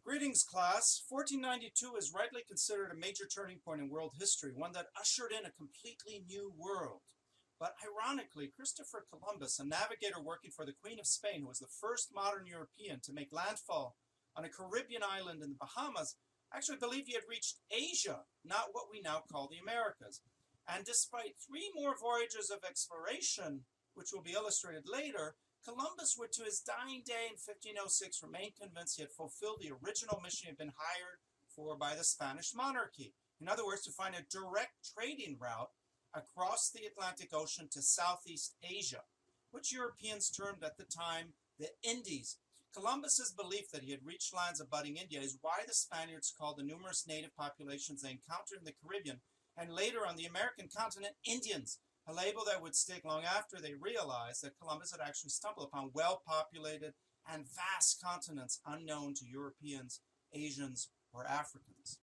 Greetings, class. 1492 is rightly considered a major turning point in world history, one that ushered in a completely new world. But ironically, Christopher Columbus, a navigator working for the Queen of Spain, who was the first modern European to make landfall on a Caribbean island in the Bahamas, actually believed he had reached Asia, not what we now call the Americas. And despite 3 more voyages of exploration, which will be illustrated later, Columbus would, to his dying day in 1506, remain convinced he had fulfilled the original mission he had been hired for by the Spanish monarchy. In other words, to find a direct trading route across the Atlantic Ocean to Southeast Asia, which Europeans termed at the time the Indies. Columbus's belief that he had reached lands abutting India is why the Spaniards called the numerous native populations they encountered in the Caribbean and later on the American continent Indians, a label that would stick long after they realized that Columbus had actually stumbled upon well-populated and vast continents unknown to Europeans, Asians, or Africans.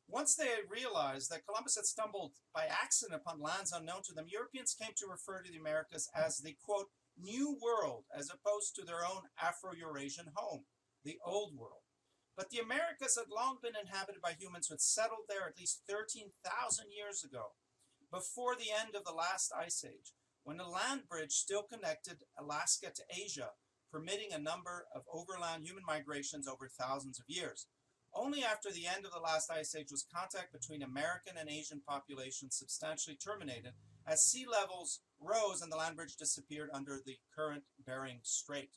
Once they had realized that Columbus had stumbled by accident upon lands unknown to them, Europeans came to refer to the Americas as the, quote, New World, as opposed to their own Afro-Eurasian home, the Old World. But the Americas had long been inhabited by humans who had settled there at least 13,000 years ago, before the end of the last ice age, when a land bridge still connected Alaska to Asia, permitting a number of overland human migrations over thousands of years. Only after the end of the last ice age was contact between American and Asian populations substantially terminated, as sea levels rose and the land bridge disappeared under the current Bering Strait.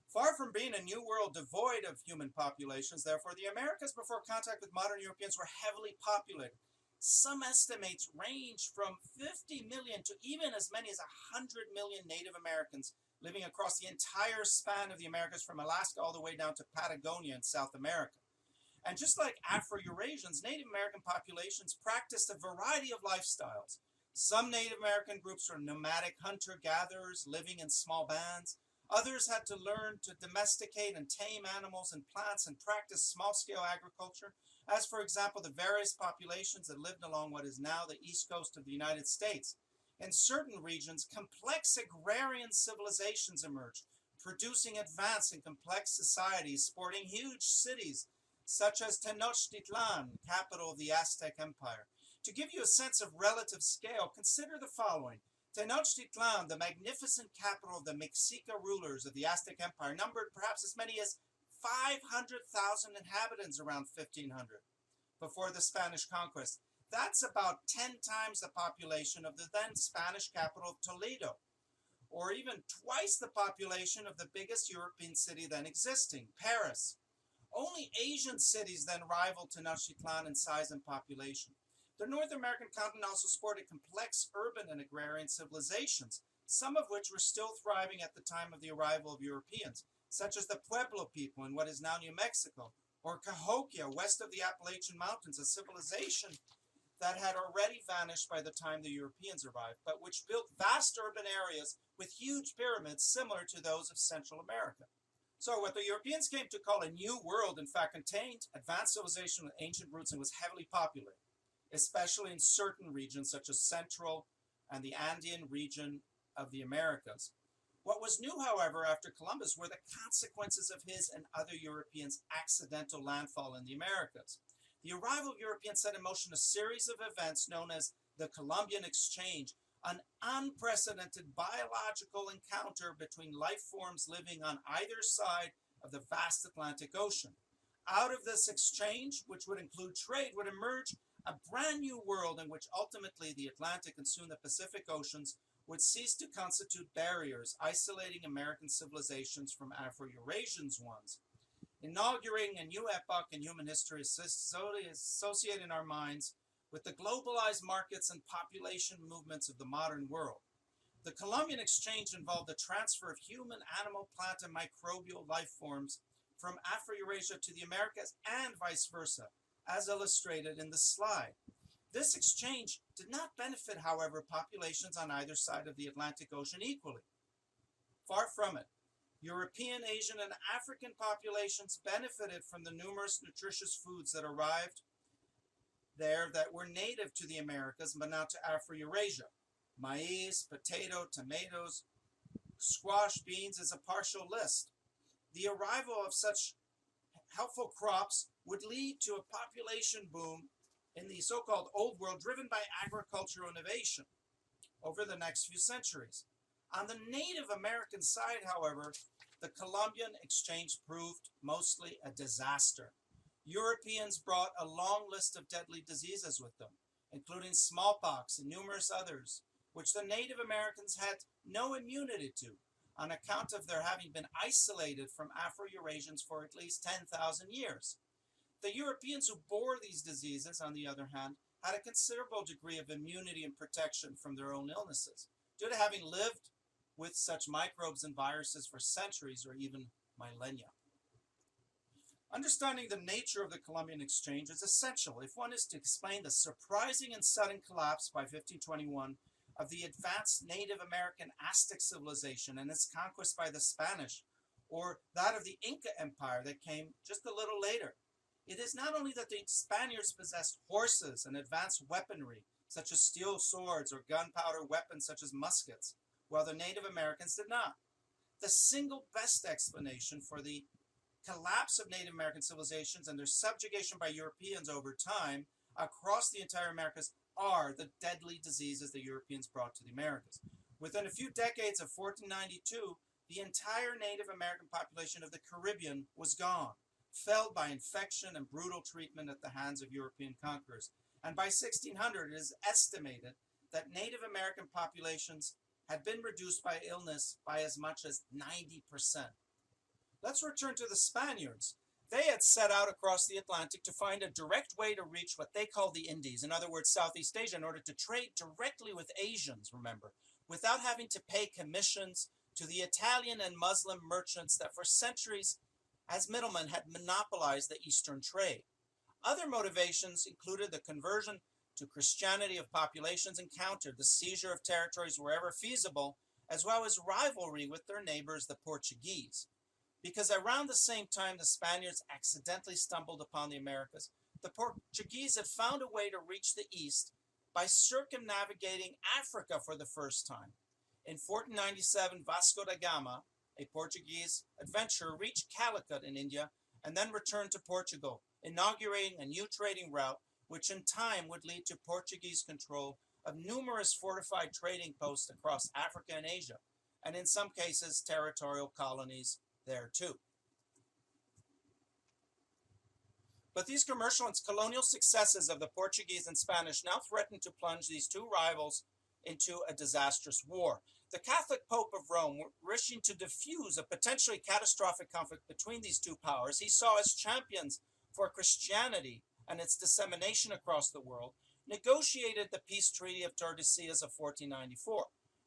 Far from being a new world devoid of human populations, therefore, the Americas before contact with modern Europeans were heavily populated. Some estimates range from 50 million to even as many as 100 million Native Americans living across the entire span of the Americas from Alaska all the way down to Patagonia in South America. And just like Afro-Eurasians, Native American populations practiced a variety of lifestyles. Some Native American groups were nomadic hunter-gatherers living in small bands. Others had to learn to domesticate and tame animals and plants and practice small-scale agriculture, as for example the various populations that lived along what is now the east coast of the United States. In certain regions, complex agrarian civilizations emerged, producing advanced and complex societies, sporting huge cities, such as Tenochtitlan, capital of the Aztec Empire. To give you a sense of relative scale, consider the following. Tenochtitlan, the magnificent capital of the Mexica rulers of the Aztec Empire, numbered perhaps as many as 500,000 inhabitants around 1500 before the Spanish conquest. That's about 10 times the population of the then Spanish capital of Toledo, or even twice the population of the biggest European city then existing, Paris. Only Asian cities then rivaled Tenochtitlan in size and population. The North American continent also sported complex urban and agrarian civilizations, some of which were still thriving at the time of the arrival of Europeans, such as the Pueblo people in what is now New Mexico, or Cahokia, west of the Appalachian Mountains, a civilization that had already vanished by the time the Europeans arrived, but which built vast urban areas with huge pyramids similar to those of Central America. So what the Europeans came to call a new world, in fact, contained advanced civilization with ancient roots and was heavily populated, especially in certain regions such as Central and the Andean region of the Americas. What was new, however, after Columbus were the consequences of his and other Europeans' accidental landfall in the Americas. The arrival of Europeans set in motion a series of events known as the Columbian Exchange, an unprecedented biological encounter between life forms living on either side of the vast Atlantic Ocean. Out of this exchange, which would include trade, would emerge a brand new world in which ultimately the Atlantic and soon the Pacific Oceans would cease to constitute barriers, isolating American civilizations from Afro-Eurasian ones, inaugurating a new epoch in human history associated in our minds with the globalized markets and population movements of the modern world. The Columbian Exchange involved the transfer of human, animal, plant, and microbial life forms from Afro-Eurasia to the Americas and vice versa, as illustrated in the slide. This exchange did not benefit, however, populations on either side of the Atlantic Ocean equally. Far from it. European, Asian, and African populations benefited from the numerous nutritious foods that arrived there that were native to the Americas but not to Afro-Eurasia. Maize, potato, tomatoes, squash, beans is a partial list. The arrival of such helpful crops would lead to a population boom in the so-called Old World driven by agricultural innovation over the next few centuries. On the Native American side, however, the Columbian exchange proved mostly a disaster. Europeans brought a long list of deadly diseases with them, including smallpox and numerous others, which the Native Americans had no immunity to, on account of their having been isolated from Afro-Eurasians for at least 10,000 years. The Europeans who bore these diseases, on the other hand, had a considerable degree of immunity and protection from their own illnesses, due to having lived with such microbes and viruses for centuries or even millennia. Understanding the nature of the Columbian exchange is essential if one is to explain the surprising and sudden collapse by 1521 of the advanced Native American Aztec civilization and its conquest by the Spanish, or that of the Inca Empire that came just a little later. It is not only that the Spaniards possessed horses and advanced weaponry, such as steel swords or gunpowder weapons such as muskets, while the Native Americans did not. The single best explanation for the collapse of Native American civilizations and their subjugation by Europeans over time across the entire Americas are the deadly diseases the Europeans brought to the Americas. Within a few decades of 1492, the entire Native American population of the Caribbean was gone, felled by infection and brutal treatment at the hands of European conquerors. And by 1600, it is estimated that Native American populations had been reduced by illness by as much as 90%. Let's return to the Spaniards. They had set out across the Atlantic to find a direct way to reach what they called the Indies, in other words, Southeast Asia, in order to trade directly with Asians, remember, without having to pay commissions to the Italian and Muslim merchants that for centuries, as middlemen, had monopolized the Eastern trade. Other motivations included the conversion to Christianity of populations encountered, the seizure of territories wherever feasible, as well as rivalry with their neighbors, the Portuguese. Because around the same time the Spaniards accidentally stumbled upon the Americas, the Portuguese had found a way to reach the east by circumnavigating Africa for the first time. In 1497, Vasco da Gama, a Portuguese adventurer, reached Calicut in India and then returned to Portugal, inaugurating a new trading route which in time would lead to Portuguese control of numerous fortified trading posts across Africa and Asia, and in some cases territorial colonies there too. But these commercial and colonial successes of the Portuguese and Spanish now threatened to plunge these two rivals into a disastrous war. The Catholic Pope of Rome, wishing to diffuse a potentially catastrophic conflict between these two powers, he saw as champions for Christianity and its dissemination across the world, negotiated the peace treaty of Tordesillas of 1494,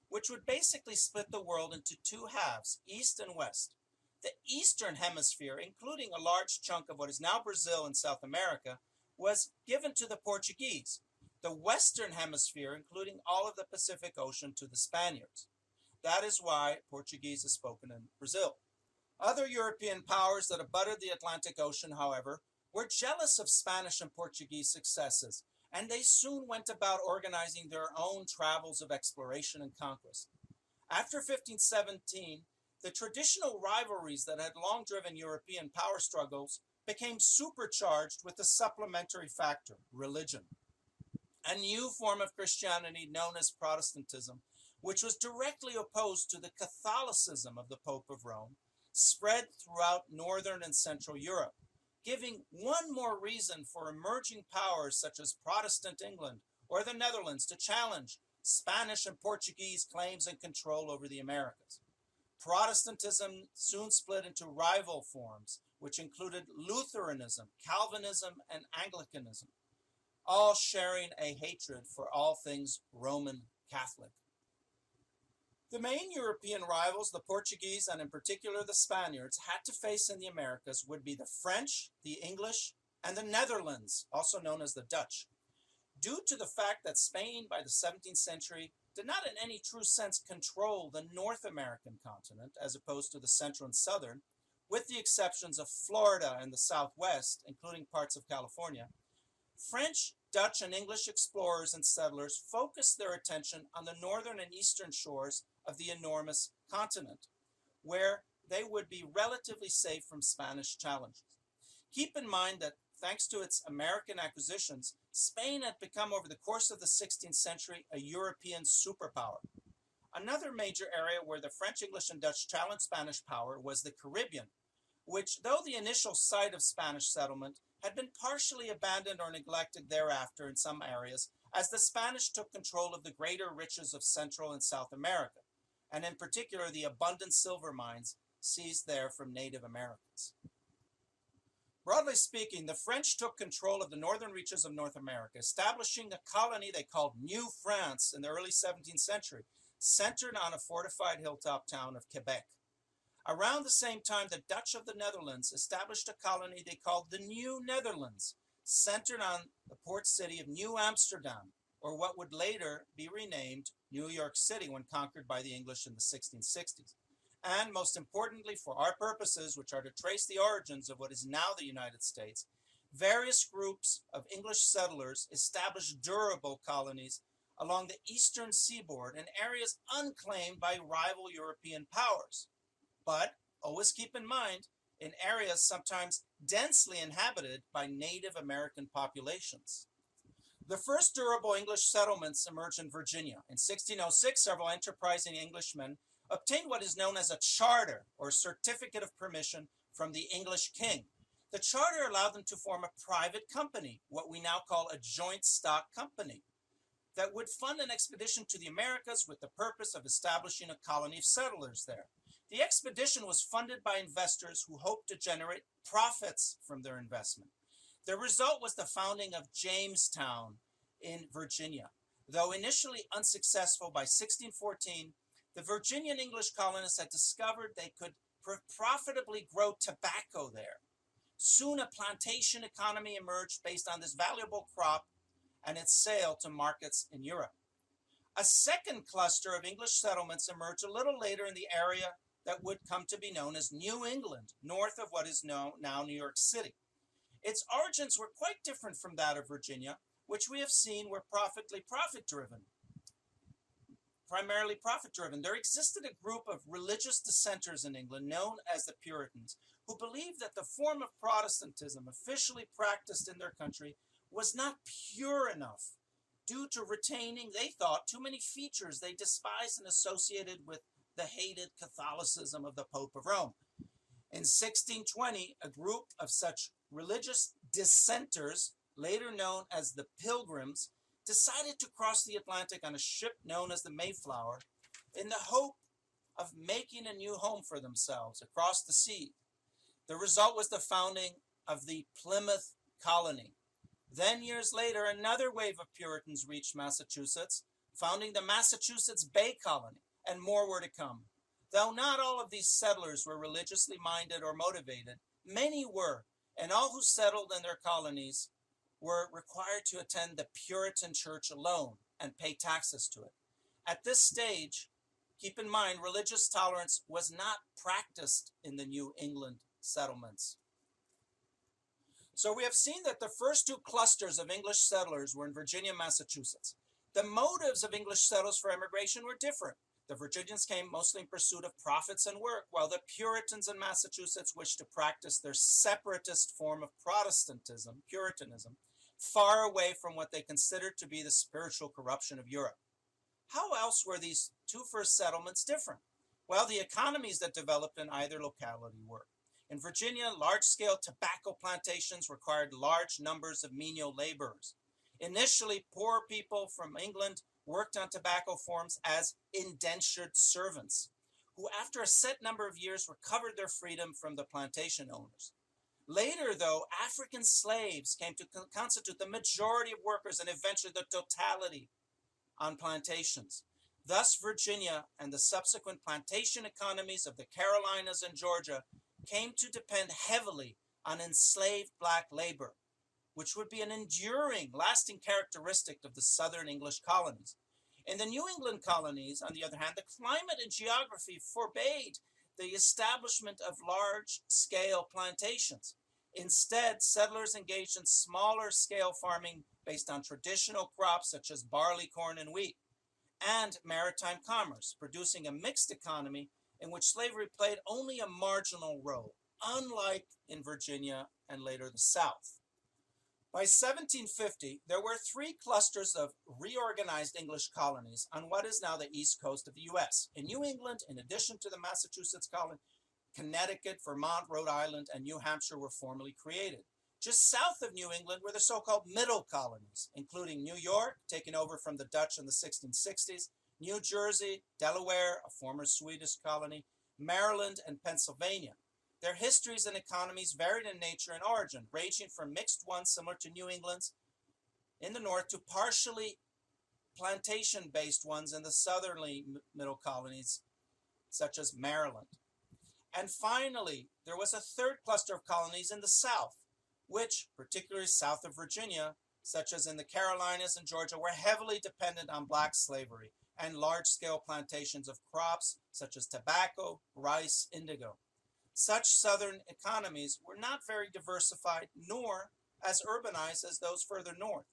which would basically split the world into two halves, East and West. The Eastern Hemisphere, including a large chunk of what is now Brazil and South America, was given to the Portuguese. The Western Hemisphere, including all of the Pacific Ocean, to the Spaniards. That is why Portuguese is spoken in Brazil. Other European powers that abutted the Atlantic Ocean, however, were jealous of Spanish and Portuguese successes, and they soon went about organizing their own travels of exploration and conquest. After 1517, the traditional rivalries that had long driven European power struggles became supercharged with a supplementary factor, religion. A new form of Christianity known as Protestantism, which was directly opposed to the Catholicism of the Pope of Rome, spread throughout Northern and Central Europe, giving one more reason for emerging powers such as Protestant England or the Netherlands to challenge Spanish and Portuguese claims and control over the Americas. Protestantism soon split into rival forms, which included Lutheranism, Calvinism, and Anglicanism, all sharing a hatred for all things Roman Catholic. The main European rivals the Portuguese, and in particular the Spaniards, had to face in the Americas would be the French, the English, and the Netherlands, also known as the Dutch. Due to the fact that Spain by the 17th century did not in any true sense control the North American continent as opposed to the Central and Southern, with the exceptions of Florida and the Southwest, including parts of California, French Dutch and English explorers and settlers focused their attention on the northern and eastern shores of the enormous continent, where they would be relatively safe from Spanish challenges. Keep in mind that thanks to its American acquisitions, Spain had become over the course of the 16th century a European superpower. Another major area where the French, English, and Dutch challenged Spanish power was the Caribbean, which, though the initial site of Spanish settlement, had been partially abandoned or neglected thereafter in some areas as the Spanish took control of the greater riches of Central and South America, and in particular the abundant silver mines seized there from Native Americans. Broadly speaking, the French took control of the northern reaches of North America, establishing a colony they called New France in the early 17th century, centered on a fortified hilltop town of Quebec. Around the same time, the Dutch of the Netherlands established a colony they called the New Netherlands, centered on the port city of New Amsterdam, or what would later be renamed New York City when conquered by the English in the 1660s. And most importantly, for our purposes, which are to trace the origins of what is now the United States, various groups of English settlers established durable colonies along the eastern seaboard in areas unclaimed by rival European powers. But always keep in mind, in areas sometimes densely inhabited by Native American populations. The first durable English settlements emerged in Virginia. In 1606, several enterprising Englishmen obtained what is known as a charter, or certificate of permission, from the English king. The charter allowed them to form a private company, what we now call a joint stock company, that would fund an expedition to the Americas with the purpose of establishing a colony of settlers there. The expedition was funded by investors who hoped to generate profits from their investment. The result was the founding of Jamestown in Virginia. Though initially unsuccessful, by 1614, the Virginian English colonists had discovered they could profitably grow tobacco there. Soon a plantation economy emerged based on this valuable crop and its sale to markets in Europe. A second cluster of English settlements emerged a little later in the area that would come to be known as New England, north of what is now New York City. Its origins were quite different from that of Virginia, which we have seen were primarily profit-driven. There existed a group of religious dissenters in England known as the Puritans, who believed that the form of Protestantism officially practiced in their country was not pure enough due to retaining, they thought, too many features they despised and associated with the hated Catholicism of the Pope of Rome. In 1620, a group of such religious dissenters, later known as the Pilgrims, decided to cross the Atlantic on a ship known as the Mayflower in the hope of making a new home for themselves across the sea. The result was the founding of the Plymouth Colony. Then, years later, another wave of Puritans reached Massachusetts, founding the Massachusetts Bay Colony, and more were to come. Though not all of these settlers were religiously minded or motivated, many were, and all who settled in their colonies were required to attend the Puritan church alone and pay taxes to it. At this stage, keep in mind, religious tolerance was not practiced in the New England settlements. So we have seen that the first two clusters of English settlers were in Virginia and Massachusetts. The motives of English settlers for emigration were different. The Virginians came mostly in pursuit of profits and work, while the Puritans in Massachusetts wished to practice their separatist form of Protestantism, Puritanism, far away from what they considered to be the spiritual corruption of Europe. How else were these two first settlements different? Well, the economies that developed in either locality were. In Virginia, large-scale tobacco plantations required large numbers of menial laborers. Initially, poor people from England worked on tobacco farms as indentured servants, who after a set number of years recovered their freedom from the plantation owners. Later, though, African slaves came to constitute the majority of workers and eventually the totality on plantations. Thus, Virginia and the subsequent plantation economies of the Carolinas and Georgia came to depend heavily on enslaved black labor, which would be an enduring, lasting characteristic of the southern English colonies. In the New England colonies, on the other hand, the climate and geography forbade the establishment of large-scale plantations. Instead, settlers engaged in smaller scale farming based on traditional crops such as barley, corn, and wheat, and maritime commerce, producing a mixed economy in which slavery played only a marginal role, unlike in Virginia and later the South. By 1750, there were three clusters of reorganized English colonies on what is now the east coast of the U.S. In New England, in addition to the Massachusetts colony, Connecticut, Vermont, Rhode Island, and New Hampshire were formally created. Just south of New England were the so-called middle colonies, including New York, taken over from the Dutch in the 1660s, New Jersey, Delaware, a former Swedish colony, Maryland, and Pennsylvania. Their histories and economies varied in nature and origin, ranging from mixed ones similar to New England's in the north to partially plantation-based ones in the southerly middle colonies, such as Maryland. And finally, there was a third cluster of colonies in the south, which, particularly south of Virginia, such as in the Carolinas and Georgia, were heavily dependent on black slavery and large-scale plantations of crops such as tobacco, rice, indigo. Such southern economies were not very diversified nor as urbanized as those further north,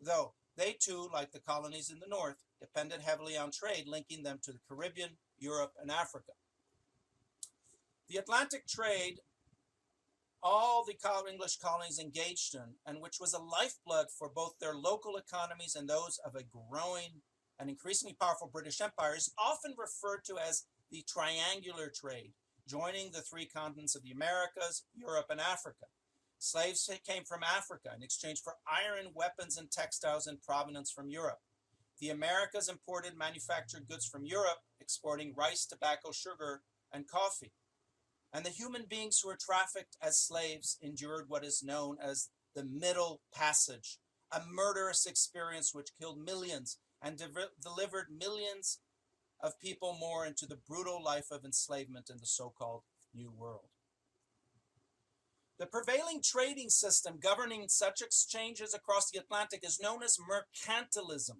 though they too, like the colonies in the north, depended heavily on trade linking them to the Caribbean, Europe, and Africa. The Atlantic trade all the English colonies engaged in, and which was a lifeblood for both their local economies and those of a growing and increasingly powerful British Empire, is often referred to as the triangular trade, joining the three continents of the Americas, Europe, and Africa. Slaves came from Africa in exchange for iron, weapons, and textiles in provenance from Europe. The Americas imported manufactured goods from Europe, exporting rice, tobacco, sugar, and coffee. And the human beings who were trafficked as slaves endured what is known as the Middle Passage, a murderous experience which killed millions and delivered millions of people more into the brutal life of enslavement in the so-called New World. The prevailing trading system governing such exchanges across the Atlantic is known as mercantilism,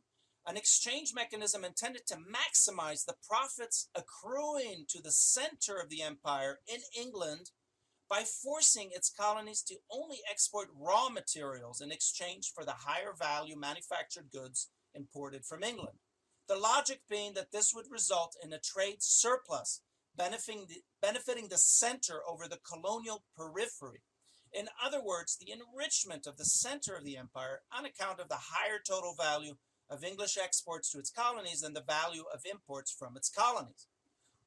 an exchange mechanism intended to maximize the profits accruing to the center of the empire in England by forcing its colonies to only export raw materials in exchange for the higher value manufactured goods imported from England. The logic being that this would result in a trade surplus, benefiting the center over the colonial periphery. In other words, the enrichment of the center of the empire on account of the higher total value of English exports to its colonies than the value of imports from its colonies.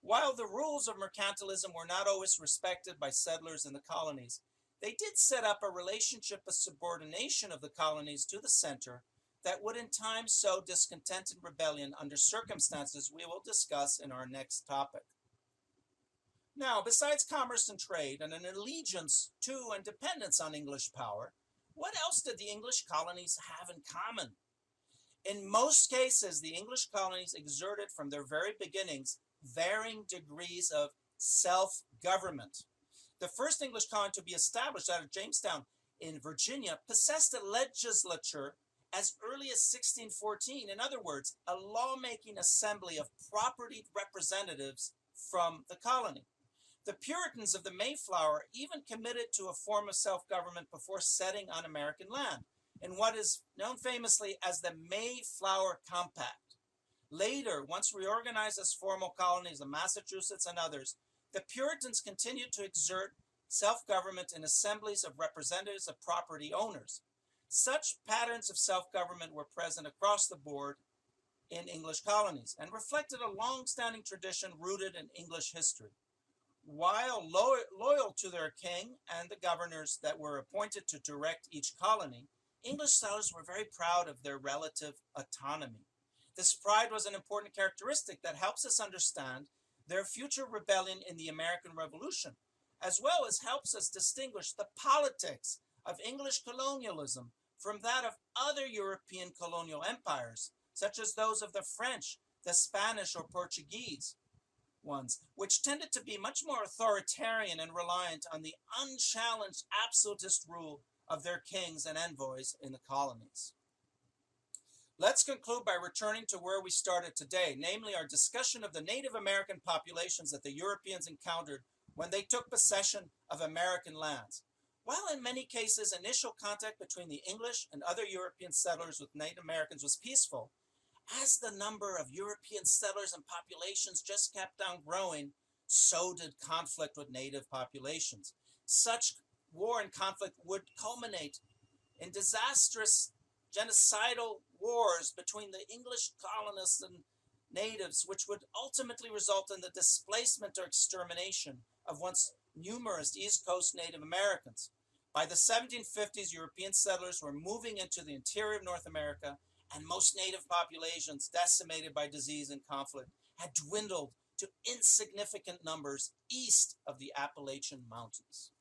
While the rules of mercantilism were not always respected by settlers in the colonies, they did set up a relationship of subordination of the colonies to the center that would in time sow discontent and rebellion under circumstances we will discuss in our next topic. Now, besides commerce and trade and an allegiance to and dependence on English power, what else did the English colonies have in common? In most cases, the English colonies exerted from their very beginnings varying degrees of self-government. The first English colony to be established out of Jamestown in Virginia possessed a legislature as early as 1614. In other words, a lawmaking assembly of propertied representatives from the colony. The Puritans of the Mayflower even committed to a form of self-government before setting on American land, in what is known famously as the Mayflower Compact. Later, once reorganized as formal colonies of Massachusetts and others, the Puritans continued to exert self-government in assemblies of representatives of property owners. Such patterns of self-government were present across the board in English colonies and reflected a long-standing tradition rooted in English history. While loyal to their king and the governors that were appointed to direct each colony, English settlers were very proud of their relative autonomy. This pride was an important characteristic that helps us understand their future rebellion in the American Revolution, as well as helps us distinguish the politics of English colonialism from that of other European colonial empires, such as those of the French, the Spanish, or Portuguese ones, which tended to be much more authoritarian and reliant on the unchallenged absolutist rule of their kings and envoys in the colonies. Let's conclude by returning to where we started today, namely our discussion of the Native American populations that the Europeans encountered when they took possession of American lands. While in many cases initial contact between the English and other European settlers with Native Americans was peaceful, as the number of European settlers and populations just kept on growing, so did conflict with native populations. Such war and conflict would culminate in disastrous genocidal wars between the English colonists and natives, which would ultimately result in the displacement or extermination of once numerous East Coast Native Americans. By the 1750s, European settlers were moving into the interior of North America, and most native populations, decimated by disease and conflict, had dwindled to insignificant numbers east of the Appalachian Mountains.